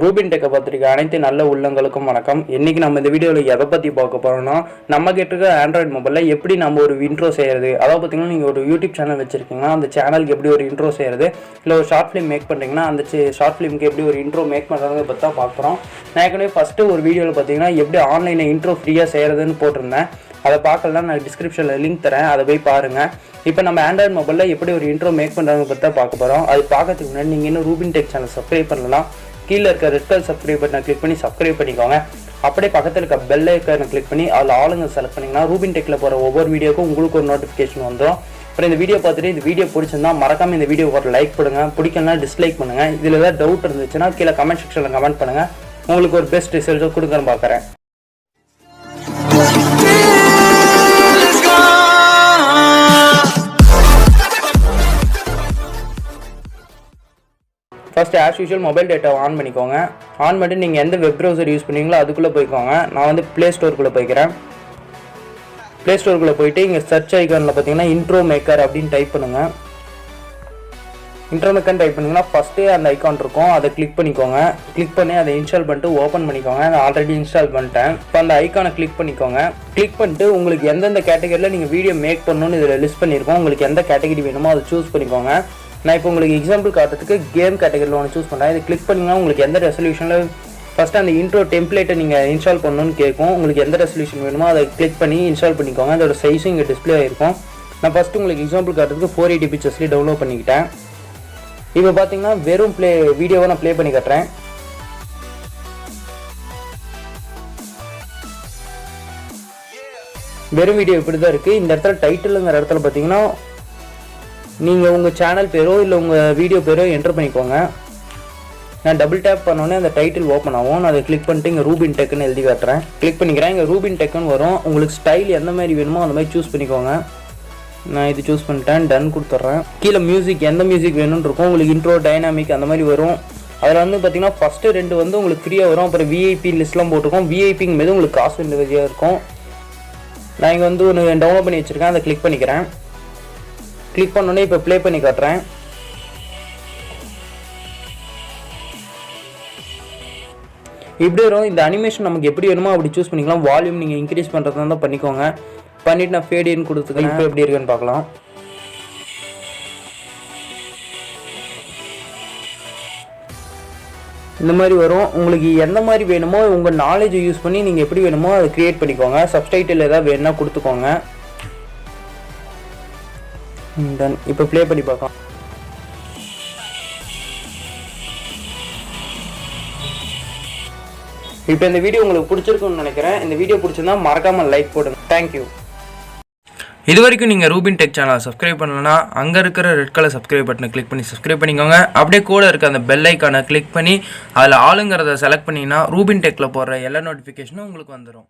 RUBIN TECH பத்திரிக்கை அனைத்து நல்ல உள்ளங்களுக்கும் வணக்கம். இன்னைக்கு நம்ம இந்த வீடியோல எதை பத்தி பார்க்க போறோம்னா, நம்ம கிட்ட இருக்க Android மொபைல்ல எப்படி நம்ம ஒரு இன்ட்ரோ செய்யறது. அதாவது பாத்தீங்கன்னா நீங்க ஒரு YouTube சேனல் வச்சிருக்கீங்கன்னா அந்த சேனலுக்கு எப்படி ஒரு இன்ட்ரோ செய்யறது, இல்ல ஒரு ஷார்ட் ஃபிலிம் மேக் பண்றீங்கன்னா அந்த ஷார்ட் ஃபிலிம்க்கு எப்படி ஒரு இன்ட்ரோ மேக் பண்றதை பத்தி தான் பார்க்கறோம். நான் ஏற்கனவே ஃபர்ஸ்ட் ஒரு வீடியோல பாத்தீங்கன்னா எப்படி ஆன்லைன்ல இன்ட்ரோ ஃப்ரீயா செய்யறதுன்னு போட்டிருந்தேன். அதை பார்க்கலாம், நான் டிஸ்கிரிப்ஷன்ல லிங்க் தரேன், அதை போய் பாருங்க. இப்போ நம்ம ஆண்ட்ராய்டு மொபைலில் எப்படி ஒரு இன்ட்ரோ மேக் பண்ணுறதை பற்றி தான் பார்க்க போகிறோம். அது பார்க்கறதுக்கு முன்னாடி நீங்கள் இன்னும் RUBIN TECH சேனல் சப்ஸ்கிரைப் பண்ணலாம். கீழே இருக்க ரெட் கலர் சப்ஸ்கிரைப் பட்டனை கிளிக் பண்ணி சப்ஸ்கிரைப் பண்ணிக்கோங்க. அப்படியே பக்கத்தில் இருக்க பெல் ஐக்கானை கிளிக் பண்ணி அதில் ஆளுங்க செலக்ட் பண்ணிங்கன்னா RUBIN TECHல போகிற ஒவ்வொரு வீடியோக்கும் உங்களுக்கு ஒரு நோட்டிஃபிகேஷன் வந்துடும். அப்புறம் இந்த வீடியோ பார்த்துட்டு இந்த வீடியோ பிடிச்சிருந்தா மறக்காமல் இந்த வீடியோ ஒரு லைக் பண்ணுங்கள், பிடிக்கலனா டிஸ்லைக் பண்ணுங்கள். இதில் ஏதாவது டவுட் இருந்துச்சுன்னா கீழே கமெண்ட் செக்ஷனில் கமெண்ட் பண்ணுங்கள். உங்களுக்கு ஒரு பெஸ்ட் ரிசல்ட்டை கொடுக்குறேன்னு பார்க்குறேன். ஃபர்ஸ்ட் ஆஸ் யூஷுவல் மொபைல் டேட்டாவை ஆன் பண்ணிக்கோங்க. ஆன் பண்ணிட்டு நீங்கள் எந்த வெப் ப்ரௌசர் யூஸ் பண்ணுவீங்களோ அதுக்குள்ளே போய்க்கோங்க. நான் வந்து ப்ளே ஸ்டோருக்குள்ளே போய்க்கிறேன். ப்ளே ஸ்டோருக்குள்ளே போயிட்டு இங்கே சர்ச் ஐக்கானில் பார்த்தீங்கன்னா இன்ட்ரோ மேக்கர் அப்படின்னு டைப் பண்ணுங்கள். இன்ட்ரோ மேக்கர் டைப் பண்ணிங்கன்னா ஃபஸ்ட்டு அந்த ஐக்கான் இருக்கும், அதை கிளிக் பண்ணிக்கோங்க. கிளிக் பண்ணி அதை இன்ஸ்டால் பண்ணிட்டு ஓப்பன் பண்ணிக்கோங்க. நான் ஆல்ரெடி இன்ஸ்டால் பண்ணிட்டேன். இப்போ அந்த ஐக்கானை கிளிக் பண்ணிக்கோங்க. கிளிக் பண்ணிட்டு உங்களுக்கு எந்தெந்த கேட்டகரியில் நீங்கள் வீடியோ மேக் பண்ணணும்னு இதில் லிஸ்ட் பண்ணியிருக்கோம். உங்களுக்கு எந்த கேட்டகரி வேணுமோ அதை சூஸ் பண்ணிக்கோங்க. நான் இப்போ உங்களுக்கு எக்ஸாம்பிள் காட்டுறதுக்கு கேம் கேட்டகரியில் ஒன்று சூஸ் பண்ணுறேன். இதை கிளிக் பண்ணிங்கன்னா உங்களுக்கு எந்த ரெசல்யூஷனில் ஃபஸ்ட்டு அந்த இன்ட்ரோ டெம்ப்ளேட்டை நீங்கள் இன்ஸ்டால் பண்ணணும்னு கேட்கும். உங்களுக்கு எந்த ரெசல்யூஷன் வேணுமோ அதை கிளிக் பண்ணி இன்ஸ்டால் பண்ணிக்கோங்க. அதோட சைஸும் இங்கே டிஸ்பிளே ஆகிருக்கும். நான் ஃபஸ்ட்டு உங்களுக்கு எக்ஸாம்பிள் காட்டுறதுக்கு 480 பிக்சர்ஸ்லேயே டவுன்லோட் பண்ணிக்கிட்டேன். இப்போ பார்த்தீங்கன்னா வெறும் வீடியோவை நான் ப்ளே பண்ணி காட்டுறேன். வெறும் வீடியோ இப்படி தான் இருக்குது. இந்த இடத்துல டைட்டிலுங்கிற இடத்துல பார்த்தீங்கன்னா நீங்கள் உங்கள் சேனல் பேரோ இல்லை உங்கள் வீடியோ பேரோ என்டர் பண்ணிக்கோங்க. நான் டபுள் டேப் பண்ணோன்னே அந்த டைட்டில் ஓப்பன் ஆகும். நான் அதை கிளிக் பண்ணிட்டு இங்கே RUBIN TECHன்னு எழுதி காட்டுறேன். கிளிக் பண்ணிக்கிறேன். இங்கே RUBIN TECHன்னு வரும். உங்களுக்கு ஸ்டைல் எந்த மாதிரி வேணுமோ அந்த மாதிரி சூஸ் பண்ணிக்கோங்க. நான் இது சூஸ் பண்ணிட்டேன், டன் கொடுத்துட்றேன். கீழே மியூசிக் எந்த மியூசிக் வேணும்னு இருக்கும். உங்களுக்கு இன்ட்ரோ டைனாமிக் அந்த மாதிரி வரும். அதில் வந்து பார்த்தீங்கன்னா ஃபஸ்ட்டு 2 வந்து உங்களுக்கு ஃப்ரீயாக வரும். அப்புறம் VIP லிஸ்ட்லாம் போட்டிருக்கோம். VIPங்க மீது உங்களுக்கு காசு வேண்டியதாக இருக்கும். நான் இங்கே வந்து ஒன்று டவுன்லோட் பண்ணி வச்சுருக்கேன், அதை கிளிக் பண்ணிக்கிறேன். கிளிக் பண்ணோன்னே இப்போ ப்ளே பண்ணி காட்டுறேன். இப்படி வரும். இந்த அனிமேஷன் நமக்கு எப்படி வேணுமோ அப்படி சூஸ் பண்ணிக்கலாம். வால்யூம் நீங்கள் இன்க்ரீஸ் பண்ணுறதா தான் பண்ணிக்கோங்க. பண்ணிவிட்டு நான் ஃபேட் இன் கொடுத்துக்கேன். இப்போ எப்படி இருக்குன்னு பார்க்கலாம். இந்த மாதிரி வரும். உங்களுக்கு எந்த மாதிரி வேணுமோ உங்கள் நாலேஜை யூஸ் பண்ணி நீங்கள் எப்படி வேணுமோ அதை க்ரியேட் பண்ணிக்கோங்க. சப்டைட்டில் ஏதாவது வேணும்னா கொடுத்துக்கோங்க. டன். இப்போ ப்ளே பண்ணி பார்க்கலாம். இப்போ இந்த வீடியோ உங்களுக்கு பிடிச்சிருக்குன்னு நினைக்கிறேன். இந்த வீடியோ பிடிச்சிருந்தா மறக்காமல் லைக் போடுங்க. தேங்க்யூ. இது வரைக்கும் நீங்கள் RUBIN TECH சேனலை சப்ஸ்கிரைப் பண்ணலன்னா அங்கே இருக்கிற ரெட் கலர் சப்ஸ்கிரைப் பட்டனை கிளிக் பண்ணி சப்ஸ்கிரைப் பண்ணிக்கோங்க. அப்படியே கூட இருக்க அந்த பெல் ஐக்கானை கிளிக் பண்ணி அதில் ஆளுங்கிறத செலக்ட் பண்ணிங்கன்னா RUBIN TECHல போடுற எல்லா நோட்டிஃபிகேஷனும் உங்களுக்கு வந்துடும்.